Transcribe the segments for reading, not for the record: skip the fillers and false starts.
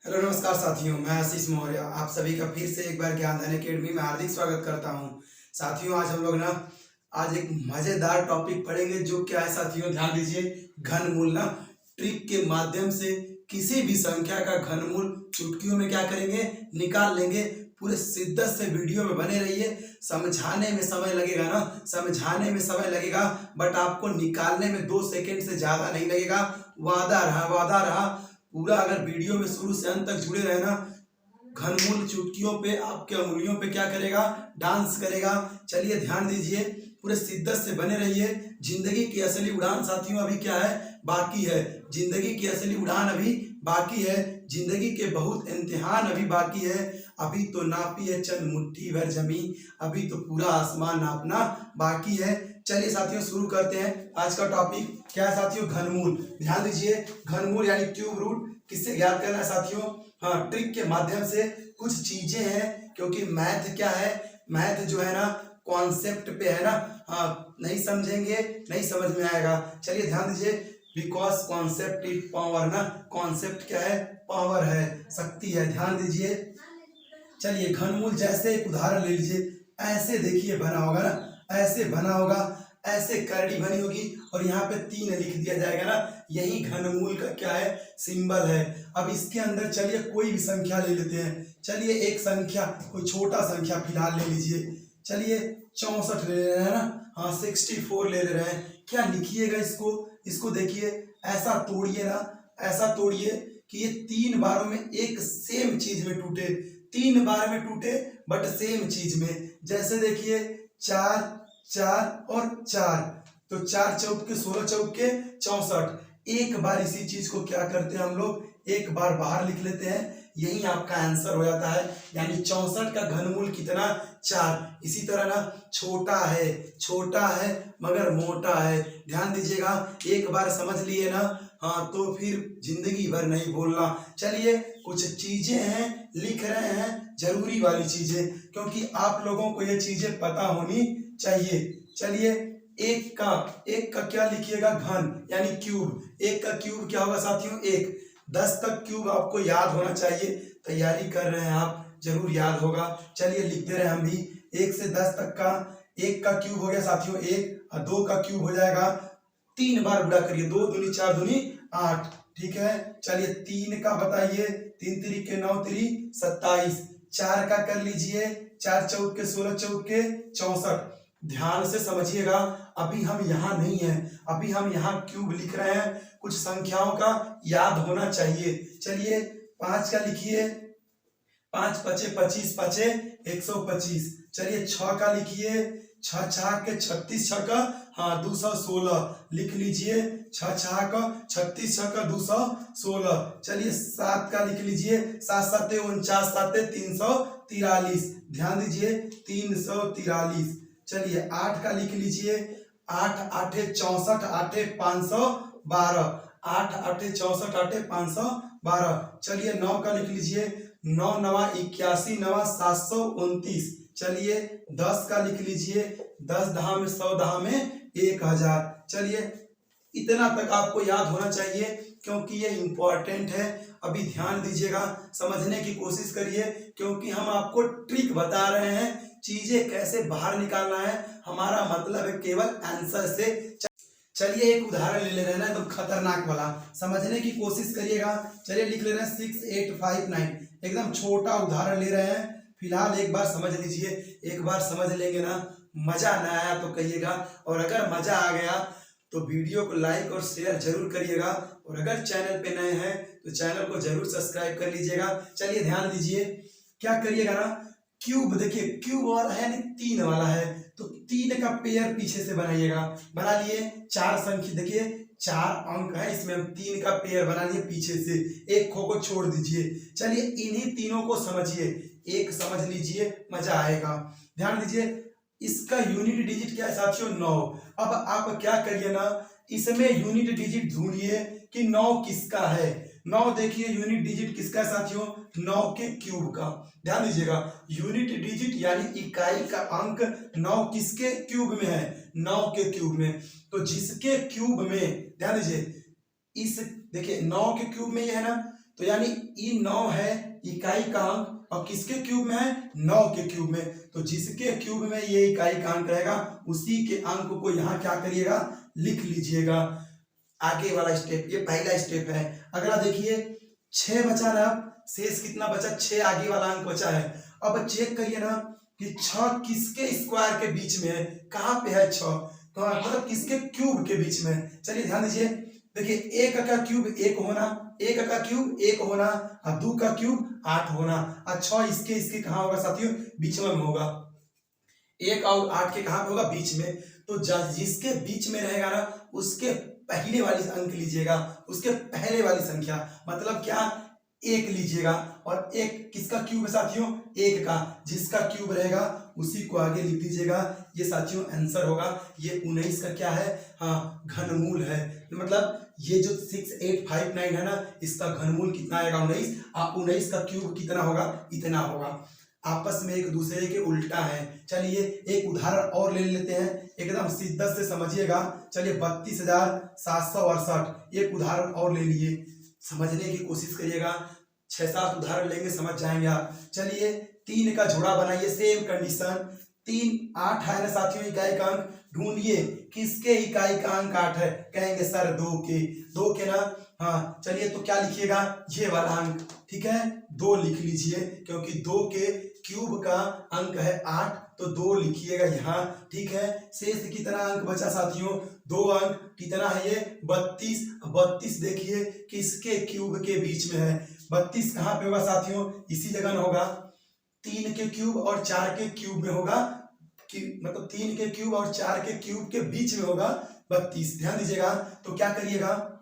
Hello नमस्कार साथियों, मैं आशीष मौर्य आप सभी का फिर से एक बार ज्ञान धन अकेडमी में हार्दिक स्वागत करता हूं। साथियों आज हम लोग ना आज एक मजेदार टॉपिक पढ़ेंगे जो क्या है साथियों, ध्यान दीजिए। घनमूल ना ट्रिक के माध्यम से किसी भी संख्या का घनमूल चुटकियों में क्या करेंगे, निकाल लेंगे। पूरे शिद्दत से वीडियो में बने रहिए। समझाने में समय लगेगा ना, समझाने में समय लगेगा, बट आपको निकालने में 2 सेकेंड से ज्यादा नहीं लगेगा। वादा रहा, वादा रहा। पूरा अगर वीडियो में शुरू से अंत तक जुड़े रहे ना, घनमूल चुटकियों पे आपके उंगलियों पे क्या करेगा, डांस करेगा। चलिए ध्यान दीजिए, पूरे शिद्दत से बने रहिए। जिंदगी की असली उड़ान साथियों अभी क्या है, बाकी है। जिंदगी की असली उड़ान अभी बाकी है। जिंदगी के बहुत इम्तिहान अभी बाकी है। अभी तो नापी है चंद मुट्ठी भर जमीन, अभी तो पूरा आसमान नापना बाकी है। चलिए साथियों शुरू करते हैं। आज का टॉपिक क्या है साथियों, घनमूल। ध्यान दीजिए, घनमूल यानी क्यूब रूट किससे ज्ञात करना है साथियों, हाँ ट्रिक के माध्यम से। कुछ चीजें हैं, क्योंकि मैथ क्या है, मैथ जो है ना कॉन्सेप्ट पे है ना। हाँ नहीं समझेंगे नहीं समझ में आएगा। चलिए ध्यान दीजिए, बिकॉज कॉन्सेप्ट इज पावर ना। कॉन्सेप्ट क्या है, पावर है, शक्ति है। ध्यान दीजिए, चलिए घनमूल जैसे एक उदाहरण ले लीजिए। ऐसे देखिए बना होगा ना, ऐसे बना होगा, ऐसे करड़ी बनी होगी और यहाँ पे 3 लिख दिया जाएगा ना। यही घनमूल का क्या है, सिंबल है। अब इसके अंदर चलिए कोई भी संख्या ले लेते हैं। चलिए एक संख्या, कोई छोटा संख्या फिलहाल ले लीजिए। चलिए 64 ले रहे हैं ना, हाँ 64 ले रहे हैं। क्या लिखिएगा इसको, इसको देखिए, ऐसा तोड़िए ना, ऐसा तोड़िए कि ये 3 बारों में एक सेम चीज में टूटे। 3 बार में टूटे बट सेम चीज में। जैसे देखिए 4 4 और 4, तो 4 चौक के 16 चौक के 64। एक बार इसी चीज को क्या करते हैं हम लोग, एक बार बाहर लिख लेते हैं, यही आपका आंसर हो जाता है। यानी 64 का घनमूल कितना, 4। इसी तरह ना छोटा है, छोटा है मगर मोटा है। ध्यान दीजिएगा, एक बार समझ लिए ना, हाँ तो फिर जिंदगी भर नहीं भूलना। चलिए कुछ चीजें हैं, लिख रहे हैं जरूरी वाली चीजें, क्योंकि आप लोगों को ये चीजें पता होनी चाहिए। चलिए एक का क्या लिखिएगा, घन यानी क्यूब। एक का क्यूब क्या होगा साथियों, 1। 10 तक क्यूब आपको याद होना चाहिए। तैयारी कर रहे हैं आप, जरूर याद होगा। चलिए लिख दे रहे हैं हम भी। 1 से 10 तक का, 1 का क्यूब हो गया साथियों 1, और 2 का क्यूब हो जाएगा, 3 बार गुणा करिए, 2 दूनी 4 दूनी 8। ठीक है, चलिए 3 का बताइए, 3 3 के 9 3 27। 4 का कर लीजिए, 4 चौक के 16 चौक के 64। ध्यान से समझिएगा, अभी हम यहाँ नहीं है, अभी हम यहाँ क्यूब लिख रहे हैं। कुछ संख्याओं का याद होना चाहिए। चलिए 5 का लिखिए, 5 पचे 25 पचे 125। चलिए 6 का लिखिए, 6 छाक के 36 छक्का, हाँ 216 लिख लीजिए। 6 छाक 36 छक्का 216। चलिए 7 का लिख लीजिए, 7 7 49 7 343। ध्यान दीजिए 343। चलिए 8 का लिख लीजिए, 8 8 64 8 512। 8 8 64 8 512। चलिए 9 का लिख लीजिए, 9 9 81 9 729। चलिए 10 का लिख लीजिए, 10 दहा में 100 दहा में 1000। चलिए इतना तक आपको याद होना चाहिए, क्योंकि ये इंपॉर्टेंट है। अभी ध्यान दीजिएगा, समझने की कोशिश करिए, क्योंकि हम आपको ट्रिक बता रहे हैं, चीजें कैसे बाहर निकालना है। हमारा मतलब है केवल आंसर से। चलिए एक उदाहरण ले रहे हैं ना, एकदम खतरनाक वाला, समझने की कोशिश करिएगा। चलिए लिख ले रहे हैं 6859, एकदम छोटा उदाहरण ले रहे हैं। फिलहाल एक बार समझ लीजिए, एक बार समझ लेंगे ना, मजा ना आया तो कहिएगा, और अगर मजा आ गया तो वीडियो को लाइक और शेयर जरूर करिएगा, और अगर चैनल पे नए हैं तो चैनल को जरूर सब्सक्राइब कर लीजिएगा। चलिए ध्यान दीजिए, क्या करिएगा ना, क्यूब देखिए, क्यूब वाला है नहीं 3 वाला है, तो 3 का पेयर पीछे से बनाइएगा। बना लिए, 4 संख्या देखिए 4 अंक है, इसमें हम 3 का पेयर बना लिए पीछे से, एक खो को छोड़ दीजिए। चलिए इन्हीं तीनों को समझिए, एक समझ लीजिए, मजा आएगा। ध्यान दीजिए, इसका यूनिट डिजिट क्या है साथियों, 9। अब आप क्या करिए ना, इसमें यूनिट डिजिट ढूंढिए कि 9 किसका है। 9 देखिए यूनिट डिजिट किसका है साथियों, 9 के क्यूब का। ध्यान दीजिएगा, यूनिट डिजिट यानी इकाई का अंक 9 किसके क्यूब में है, 9 के क्यूब में। तो जिसके क्यूब में, ध्यान दीजिए, इस देखिए 9 के क्यूब में ये है ना, तो यानी ई 9 है इकाई का अंक, और किसके क्यूब में है? 9 के क्यूब में। तो जिसके क्यूब में ये इकाई का अंक रहेगा उसी के अंक को यहाँ क्या करिएगा? लिख लीजिएगा। आगे वाला स्टेप, ये पहला स्टेप है। अगला देखिए 6 बचा ना, शेष कितना बचा? 6 आगे वाला अंक बचा है। अब चेक करिए ना कि 6 किसके स्क्वायर के बीच में है? कहाँ पे है 6? तो मतलब किसके क्यूब के बीच में है? चलिए ध्यान दीजिए, देखिए 1 का क्यूब 1 होना, 1 का क्यूब 1 होना, और 2 का क्यूब 8 होना, और 6 इसके कहाँ होगा साथियों? बीच में होगा। 1 और 8 के कहाँ पे होगा? बीच में। तो जिसके बीच में रहेगा ना उसके पहले वाली अंक लीजिएगा, उसके पहले वाली संख्या, मतलब क्या? 1 लीजिएगा। और 1 किसका क्यूब है साथियों? 1 का। जिसका क्यूब रहेगा उसी को आगे लिख दीजिएगा। ये साथियों आंसर होगा। ये 19 का क्या है? हाँ, घनमूल है। मतलब ये जो 6859 है ना, इसका घनमूल कितना आएगा? 19। 19 का क्यूब कितना होगा? इतना होगा। आपस में एक दूसरे के उल्टा है। चलिए एक उदाहरण और ले लेते हैं, एकदम शिद्दत से समझिएगा। चलिए 32,768 एक उदाहरण और ले लिए, समझने की कोशिश करिएगा। 6-7 उदाहरण लेंगे, समझ जाएंगे आप। चलिए 3 का जोड़ा बनाइए, सेम कंडीशन। 3 8 है ना साथियों इकाई का अंक, ढूंढिए किसके इकाई का अंक 8 है? कहेंगे सर 2 के ना। हाँ चलिए, तो क्या लिखिएगा? ये वाला अंक, ठीक है, 2 लिख लीजिए, क्योंकि 2 के क्यूब का अंक है 8, तो 2 लिखिएगा यहाँ, ठीक है। शेष कितना अंक बचा साथियों? 2 अंक। कितना है ये? 32। 32 देखिए किसके क्यूब के बीच में है? 32 कहाँ पे होगा साथियों? इसी जगह में होगा। 3 के क्यूब और 4 के क्यूब में होगा, मतलब 3 के क्यूब और 4 के क्यूब के बीच में होगा 32। ध्यान दीजिएगा। तो क्या करिएगा?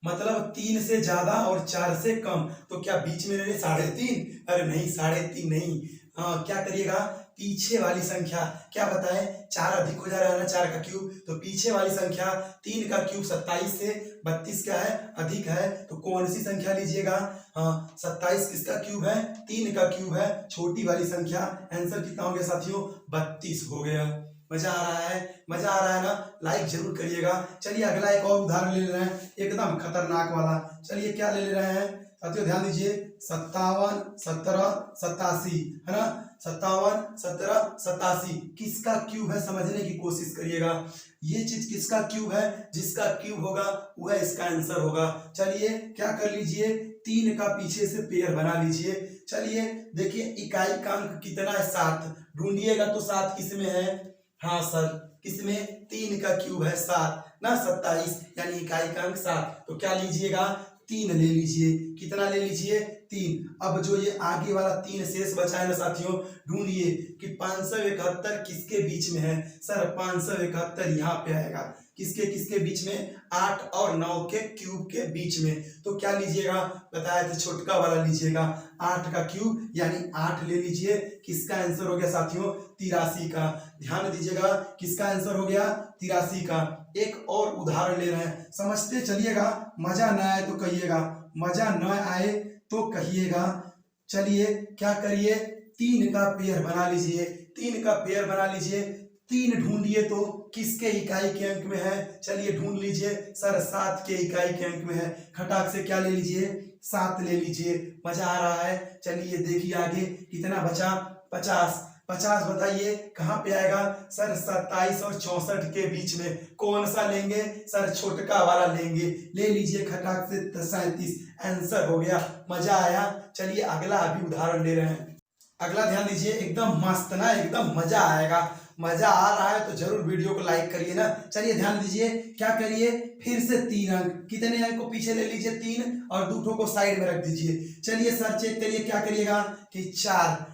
मतलब 3 से ज्यादा और 4 से कम, तो क्या बीच में रहे 3.5? अरे नहीं, 3.5 नहीं। हाँ, क्या करिएगा? पीछे वाली संख्या, क्या बताए? 4 अधिक हो जा रहा है ना, 4 का क्यूब, तो पीछे वाली संख्या 3 का क्यूब 27 से 32 क्या है? अधिक है, तो कौन सी संख्या लीजिएगा? हाँ, 27 किसका क्यूब है? 3 का क्यूब है, छोटी वाली संख्या। आंसर कितना हो गया साथियों? 32 हो गया। मजा आ रहा है? मजा आ रहा है ना? लाइक जरूर करिएगा। चलिए अगला एक और उदाहरण ले रहे हैं, एकदम खतरनाक वाला। चलिए क्या ले रहे हैं साथियों? ध्यान दीजिए, 57 17 87 है ना। 57 17 87 किसका क्यूब है? समझने की कोशिश करिएगा। ये चीज किसका क्यूब है? जिसका क्यूब होगा वह इसका आंसर होगा। चलिए क्या कर लीजिए, 3 का पीछे से पेयर बना लीजिए। चलिए देखिए इकाई का अंक कितना है? 7। ढूंढिएगा तो 7 किस में है? हाँ सर, किसमें? 3 का क्यूब है 7 ना, 27, यानी इकाई का अंक 7। तो क्या लीजिएगा? 3 ले लीजिए। कितना ले लीजिए? 3। अब जो ये आगे वाला 3 शेष बचा है ना साथियों, ढूंढिए कि 571 किसके बीच में है? सर 571 यहाँ पे आएगा। किसके किसके बीच में? 8 और 9 के क्यूब के बीच में। तो क्या लीजिएगा? बताया था छोटका वाला लीजिएगा, 8 का क्यूब यानी 8 ले लीजिए। किसका आंसर हो गया साथियों? 83 का। ध्यान दीजिएगा, किसका आंसर हो गया? 83 का। एक और उदाहरण ले रहे हैं, समझते चलिएगा। मजा न आए तो कहिएगा, मजा न आए तो कहिएगा। चलिए क्या करिए, 3 का पेयर बना लीजिए। 3 का पेयर बना लीजिए। 3 ढूंढिए तो किसके इकाई के अंक में है? चलिए ढूंढ लीजिए। सर 7 के इकाई के अंक में है। खटाक से क्या ले लीजिए? 7 ले लीजिए। मजा आ रहा है? चलिए देखिए आगे कितना बचा? 50। 50 बताइए कहाँ पे आएगा? सर 27 और 64 के बीच में। कौन सा लेंगे? सर छोटका वाला लेंगे। ले लीजिए खटाक से 37। आंसर हो गया। मजा आया? चलिए अगला अभी उदाहरण ले रहे हैं। अगला ध्यान दीजिए, एकदम मस्त ना, एकदम मजा आएगा। मजा आ रहा है तो जरूर वीडियो को लाइक करिए ना। चलिए ध्यान दीजिए, क्या करिए? फिर से 3 अंक, कितने अंक को पीछे ले लीजिए? 3, और दूठों को साइड में रख दीजिए। चलिए सर चेक करिए, क्या करिएगा कि 4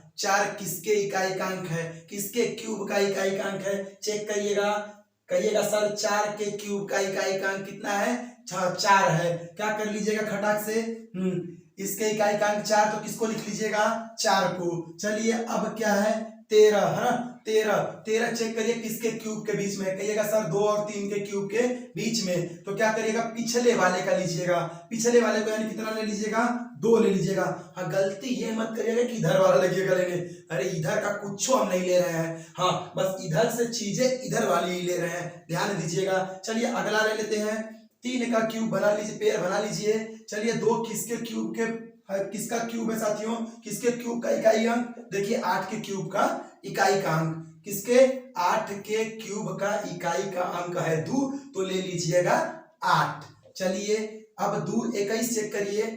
किसके इकाई का अंक है? किसके क्यूब का इकाई का अंक है? चेक करिएगा। कहिएगा सर 4 के क्यूब का इकाई का अंक कितना है? 4 है। क्या कर लीजिएगा खटाक से? इसके इकाई का अंक 4, तो किसको लिख लीजिएगा? 4 को। चलिए अब क्या है? 13 है ना। 13 चेक करिए किसके क्यूब के बीच में? कहिएगा सर 2 और 3 के क्यूब के बीच में। तो क्या करिएगा? पिछले वाले का लीजिएगा। पिछले वाले को यानी कितना ले लीजिएगा? 2 ले लीजिएगा। हाँ, गलती ये मत करिएगा कि इधर वाला लगिएगा लेने। अरे इधर का कुछ हम नहीं ले रहे हैं। हाँ, बस इधर से चीजें इधर वाली ही ले रहे हैं, ध्यान दीजिएगा। चलिए अगला ले लेते हैं। 3 का क्यूब बना लीजिए, पेयर बना लीजिए। चलिए 2 किसके क्यूब के, किसका क्यूब है साथियों, किसके क्यूब का इकाई अंक, देखिए 8 के क्यूब का इकाई का अंक, किसके 8 के क्यूब का इकाई का अंक है 2, तो ले लीजिएगा 8। चलिए अब 2 21 चेक करिए,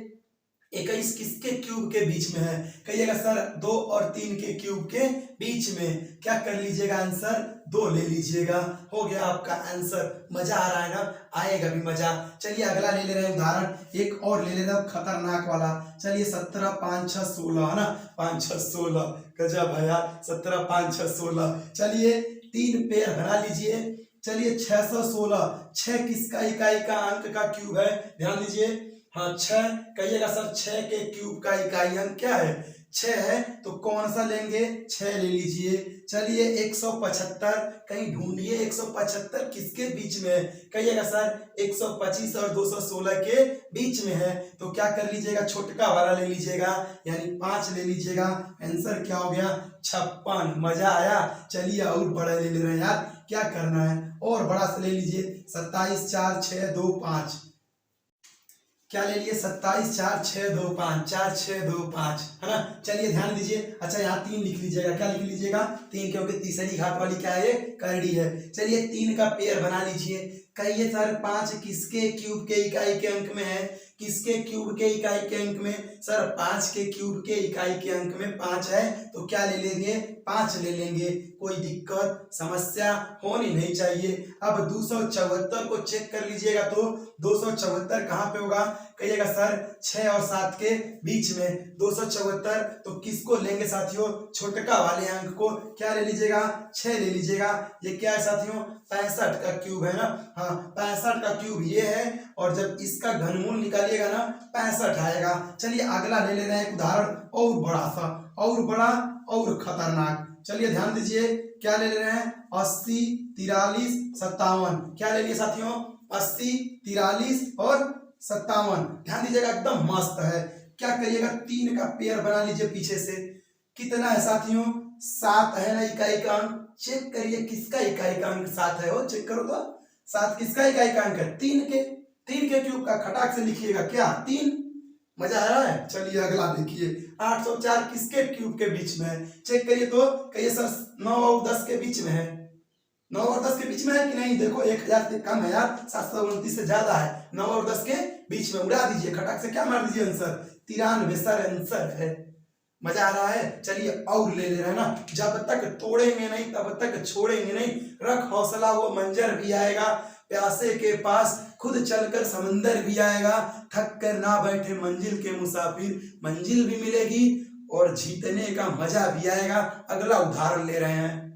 21 किसके क्यूब के बीच में है, कहिएगा सर 2 और 3 के क्यूब के बीच में, क्या कर लीजिएगा आंसर 2 ले लीजिएगा, हो गया आपका आंसर। मजा आ रहा है ना, आएगा भी मजा। चलिए अगला ले ले रहे हैं उदाहरण, एक और ले ले रहे हैं खतरनाक वाला। चलिए 17 5 6 16 है ना, 5 6 16 गजब है यार, 17 5 6 16। चलिए 3 पेयर बना लीजिए। चलिए 616, 6 किसका इकाई का अंक का क्यूब है, ध्यान दीजिए। हाँ 6, कहिएगा सर 6 के क्यूब का इकाई अंक क्या है, 6 है, तो कौन सा लेंगे, 6 ले लीजिए। चलिए 175, कहीं ढूंढिए 175 किसके बीच में है, कहिएगा सर 125 और 216 के बीच में है, तो क्या कर लीजिएगा, छोटका वाला ले लीजिएगा, यानी 5 ले लीजिएगा। आंसर क्या हो गया, 56। मजा आया। चलिए और बड़ा ले ले रहे हैं यार, क्या करना है, और बड़ा से ले लीजिए। 27 4 6 2 5, क्या ले लिए, 27 4 6 2 5, 4 6 2 5 है ना। चलिए ध्यान दीजिए, अच्छा यहाँ 3 लिख लीजिएगा, क्या लिख लीजिएगा 3, क्योंकि तीसरी घात वाली क्या है, करड़ी है। चलिए 3 का पेयर बना लीजिए। कहिए सर 5 किसके क्यूब के इकाई के अंक में है, किसके क्यूब के इकाई के अंक में, सर 5 के क्यूब के इकाई के अंक में 5 है, तो क्या ले लेंगे, 5 ले लेंगे। कोई दिक्कत समस्या होनी नहीं चाहिए। अब 274 को चेक कर लीजिएगा, तो 274 कहाँ पे होगा, कहिएगा सर 6 और 7 के बीच में 274, तो किसको लेंगे साथियों, छोटका वाले अंक को, क्या ले लीजिएगा, 6 ले लीजिएगा। ये क्या है साथियों, 65 का क्यूब है ना, हाँ 65 का क्यूब ये है, और जब इसका घनमूल निकालिएगा ना 65 आएगा। चलिए अगला ले ले रहे हैं एक उदाहरण, और बड़ा सा, और बड़ा और खतरनाक। चलिए ध्यान दीजिए, क्या ले ले रहे हैं, 80 43 57, क्या ले लिए साथियों, 80 43 और 57, ध्यान दीजिएगा एकदम मस्त है। क्या करिएगा, 3 का पेयर बना लीजिए पीछे से, कितना है साथियों, 7 है ना इकाई का अंक, चेक करिए किसका इकाई का अंक 7 है, वो चेक करो तो 7 किसका इकाई का अंक है, 3 के क्यूब का, खटाक से लिखिएगा क्या 3। मजा आ रहा है। चलिए अगला देखिए, 804 किसके क्यूब के बीच में है, चेक करिए तो, कहिए सर 9 और 10 के बीच में है, 9 और 10 के बीच में है कि नहीं, देखो 1000 से कम है यार, 729 से ज्यादा है, 9 और 10 के बीच में, उड़ा दीजिए खटाक से, क्या मार दीजिए आंसर 93 सर आंसर है। मजा आ रहा है। चलिए और ले ले रहे हैं ना, जब तक तोड़ेंगे नहीं तब तक छोड़ेंगे नहीं, रख हौसला वो मंजर भी आएगा, प्यासे के पास खुद चलकर समंदर भी आएगा, थक कर ना बैठे मंजिल के मुसाफिर, मंजिल भी मिलेगी और जीतने का मजा भी आएगा। अगला उदाहरण ले रहे हैं,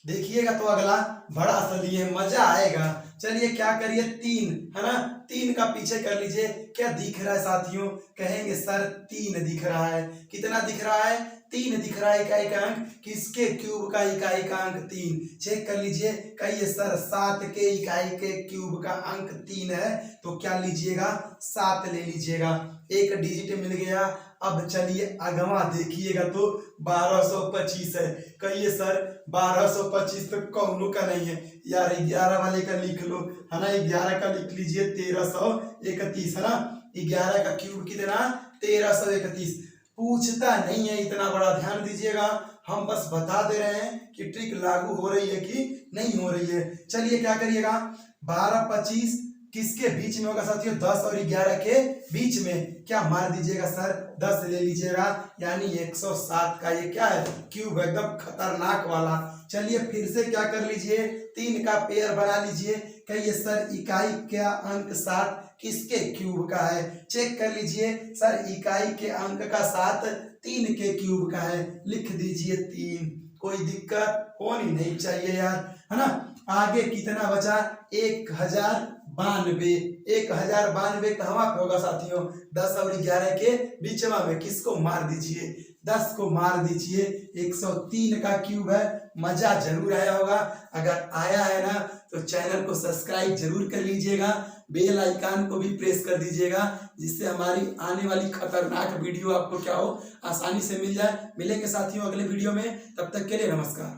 देखिएगा तो अगला बड़ा सा लिए, मजा आएगा। चलिए क्या करिए, 3 है ना, 3 का पीछे कर लीजिए, क्या दिख रहा है साथियों, कहेंगे सर 3 दिख रहा है, कितना दिख रहा है, 3 दिख रहा है इकाई का अंक, किसके क्यूब का इकाई का अंक 3, चेक कर लीजिए। कहिए सर 7 के इकाई के क्यूब का अंक 3 है, तो क्या लीजिएगा 7 ले लीजिएगा, एक डिजिट मिल गया। अब चलिए अगवा देखिएगा तो 1225 है, कहिए सर 1225 तो कौनों का नहीं है यार, 11 वाले का लिख लो है ना, 11 का लिख लीजिए 1331 है ना, 11 का क्यूब कितना 1331, पूछता नहीं है इतना बड़ा, ध्यान दीजिएगा, हम बस बता दे रहे हैं कि ट्रिक लागू हो रही है कि नहीं हो रही है। चलिए क्या करिएगा, 12 25 किसके बीच में होगा साथियों, 10 और 11 के बीच में, क्या मार दीजिएगा सर 10 ले लीजिएगा, यानी 107 का ये क्या है क्यूब, एकदम खतरनाक वाला। चलिए फिर से क्या कर लीजिए, 3 का पेयर बना लीजिए। कहिए सर इकाई का अंक 7 किसके क्यूब का है, चेक कर लीजिए। सर इकाई के अंक का 7 3 के क्यूब का है, लिख दीजिए 3, कोई दिक्कत होनी नहीं चाहिए यार, है ना। आगे कितना बचा, 1092, 1092 कहाँ पे होगा साथियों, 10 और 11 के बीच में, किसको मार दीजिए 10 को मार दीजिए, 103 का क्यूब है। मजा जरूर आया होगा, अगर आया है ना तो चैनल को सब्सक्राइब जरूर कर लीजिएगा, बेल आइकन को भी प्रेस कर दीजिएगा, जिससे हमारी आने वाली खतरनाक वीडियो आपको क्या हो आसानी से मिल जाए। मिलेंगे साथियों अगले वीडियो में, तब तक के लिए नमस्कार।